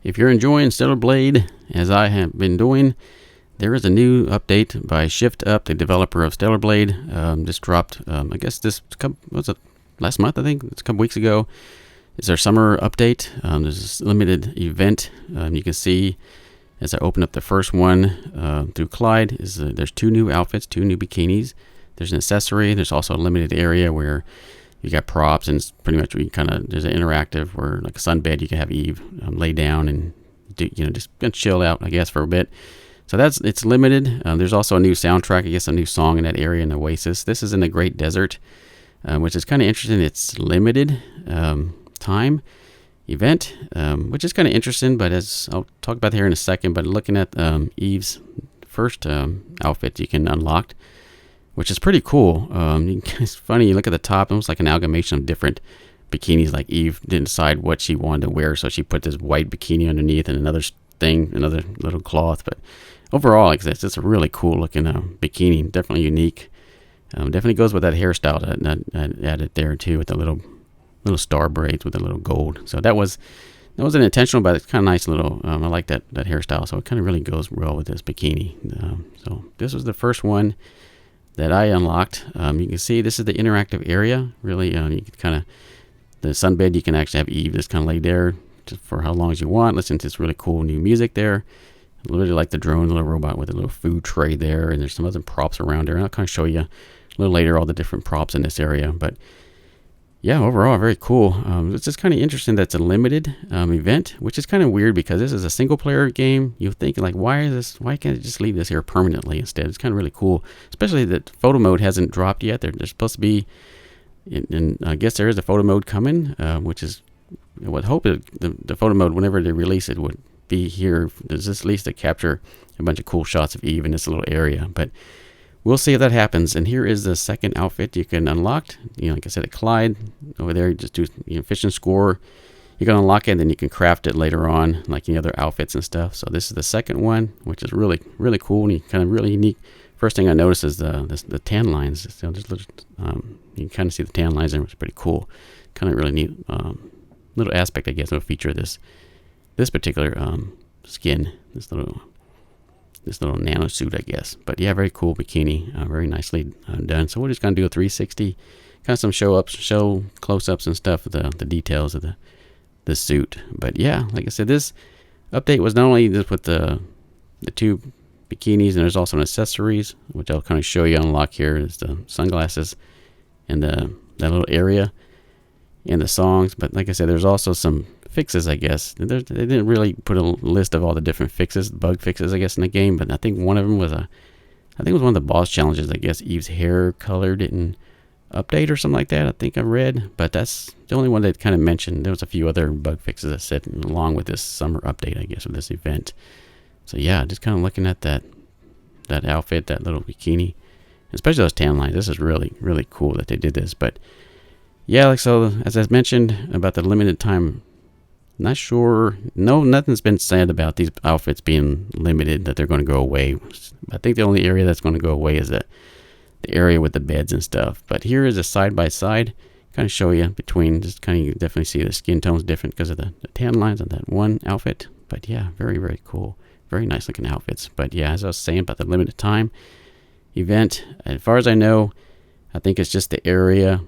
if you're enjoying Stellar Blade, as I have been doing, there is a new update by Shift Up, the developer of Stellar Blade. Just dropped, I guess was it last month, I think? It's a couple weeks ago. It's their summer update. There's this limited event. You can see as I open up the first one through Clyde, there's 2 new outfits, 2 new bikinis. There's an accessory. There's also a limited area where you got props, and it's pretty much there's an interactive where, like a sunbed, you can have Eve lay down and just chill out, I guess, for a bit. So it's limited. There's also a new soundtrack, I guess, a new song in that area in Oasis. This is in the Great Desert, which is kind of interesting. It's limited time event, which is kind of interesting, but as I'll talk about here in a second. But looking at Eve's first outfit you can unlock, which is pretty cool. It's funny, you look at the top, almost like an amalgamation of different bikinis. Like Eve didn't decide what she wanted to wear, so she put this white bikini underneath and another little cloth. But overall, like this, it's a really cool looking bikini, definitely unique. Definitely goes with that hairstyle that added there too, with the little star braids with the little gold. So that wasn't intentional, but it's kind of nice little. I like that hairstyle, so it kind of really goes well with this bikini. So this was the first one that I unlocked. You can see this is the interactive area. Really, you can the sunbed, you can actually have Eve just kind of lay there just for how long as you want. Listen to this really cool new music there. I really like the drone, little robot with a little food tray there, and there's some other props around there. And I'll kind of show you a little later all the different props in this area. But yeah, overall, very cool. It's just kind of interesting that it's a limited event, which is kind of weird because this is a single player game. You think, like, why can't it just leave this here permanently instead? It's kind of really cool, especially that photo mode hasn't dropped yet. They're supposed to be, and I guess there is a photo mode coming, which is, I would hope the photo mode, whenever they release it, would be here. There's at least to capture a bunch of cool shots of Eve in this little area, but we'll see if that happens. And here is the second outfit you can unlock. Like I said, at Clyde over there, you just do fish and score. You can unlock it, and then you can craft it later on, like any other outfits and stuff. So this is the second one, which is really, really cool and kind of really unique. First thing I noticed is the tan lines. You can kind of see the tan lines there, which is pretty cool. Kind of really neat little aspect, I guess, of a feature of this particular skin. This little nano suit, I guess. But yeah, very cool bikini, very nicely done. So we're just gonna do a 360, kind of some show close-ups and stuff, the details of the suit. But yeah, like I said, this update was not only just with the 2 bikinis, and there's also accessories, which I'll kind of show you unlock here. Is the sunglasses and that little area and the songs. But like I said, there's also some fixes, I guess. They didn't really put a list of all the different fixes, bug fixes, I guess, in the game, but I think one of them was one of the boss challenges. I guess Eve's hair color didn't update or something like that, I think I read, but that's the only one that kind of mentioned. There was a few other bug fixes that said along with this summer update, I guess, with this event. So yeah, just kind of looking at that outfit, that little bikini, especially those tan lines. This is really, really cool that they did this. But yeah, like so, as I mentioned about the limited time, not sure. No, nothing's been said about these outfits being limited, that they're going to go away. I think the only area that's going to go away is the area with the beds and stuff. But here is a side by side, kind of show you between. Just kind of, you definitely see the skin tones different because of the tan lines on that one outfit. But yeah, very, very cool, very nice looking outfits. But yeah, as I was saying about the limited time event, as far as I know, I think it's just the area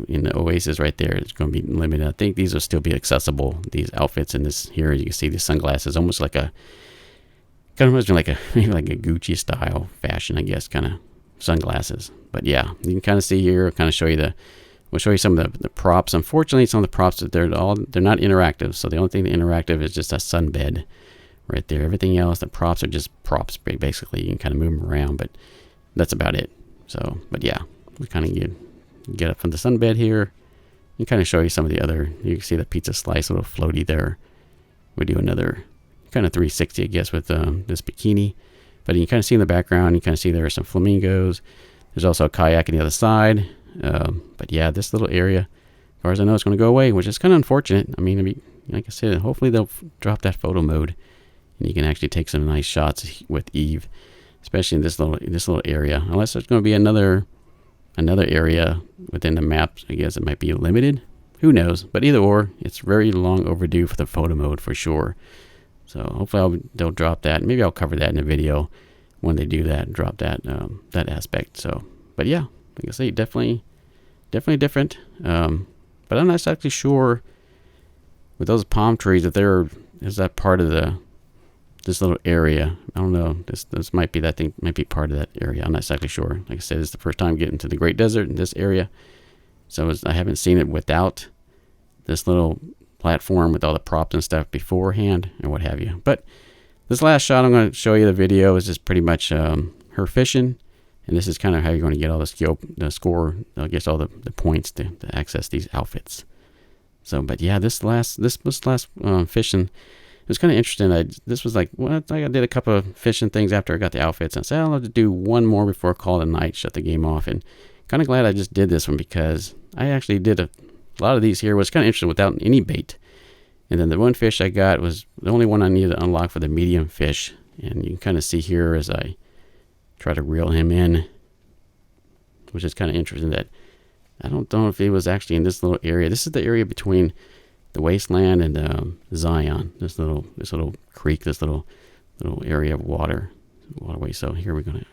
in the Oasis right there. It's going to be limited. I think these will still be accessible, these outfits in this here. You can see the sunglasses, almost like maybe like a Gucci style fashion, I guess, kind of sunglasses. But yeah, you can kind of see here, kind of show you we'll show you some of the props. Unfortunately, some of the props, they're not interactive. So the only thing interactive is just a sunbed right there. Everything else, the props are just props, basically. You can kind of move them around, but that's about it. So, but yeah, we kind of get up from the sunbed here and kind of show you some of the other. You can see the pizza slice, a little floaty there. We do another kind of 360, I guess, with this bikini. But you can kind of see in the background, you kind of see there are some flamingos. There's also a kayak on the other side. But yeah, this little area, as far as I know, it's going to go away, which is kind of unfortunate. I mean, like I said, hopefully they'll drop that photo mode and you can actually take some nice shots with Eve, especially in this little area. Unless there's going to be another area within the map, I guess it might be limited. Who knows? But either or, it's very long overdue for the photo mode for sure. So hopefully they'll drop that. Maybe I'll cover that in a video when they do that, drop that that aspect. So, but yeah, like I say, definitely different. But I'm not exactly sure with those palm trees if is that part of this little area. I don't know. This might be, that thing might be part of that area. I'm not exactly sure. Like I said, it's the first time getting to the Great Desert in this area, so I haven't seen it without this little platform with all the props and stuff beforehand or what have you. But this last shot I'm going to show you the video is just pretty much her fishing, and this is kind of how you're going to get all the score, I guess all the points to access these outfits. So, but yeah, this last fishing, it was kind of interesting. This was like, well, I did a couple of fishing things after I got the outfits, and I said I'll have to do one more before I call it a night, shut the game off. And kind of glad I just did this one, because I actually did a lot of these here. Was kind of interesting without any bait. And then the one fish I got was the only one I needed to unlock for the medium fish. And you can kind of see here as I try to reel him in, which is kind of interesting that I don't know if he was actually in this little area. This is the area between the wasteland and Zion. This little creek, this little area of waterway. So here we're gonna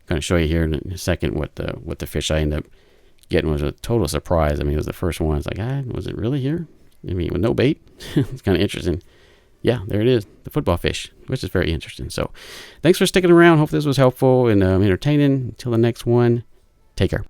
kind of show you here in a second what the fish I ended up getting was a total surprise. I mean, it was the first one. It's like, was it really here? I mean, with no bait. It's kind of interesting. Yeah, there it is, the football fish, which is very interesting. So thanks for sticking around. Hope this was helpful and entertaining. Until the next one, take care.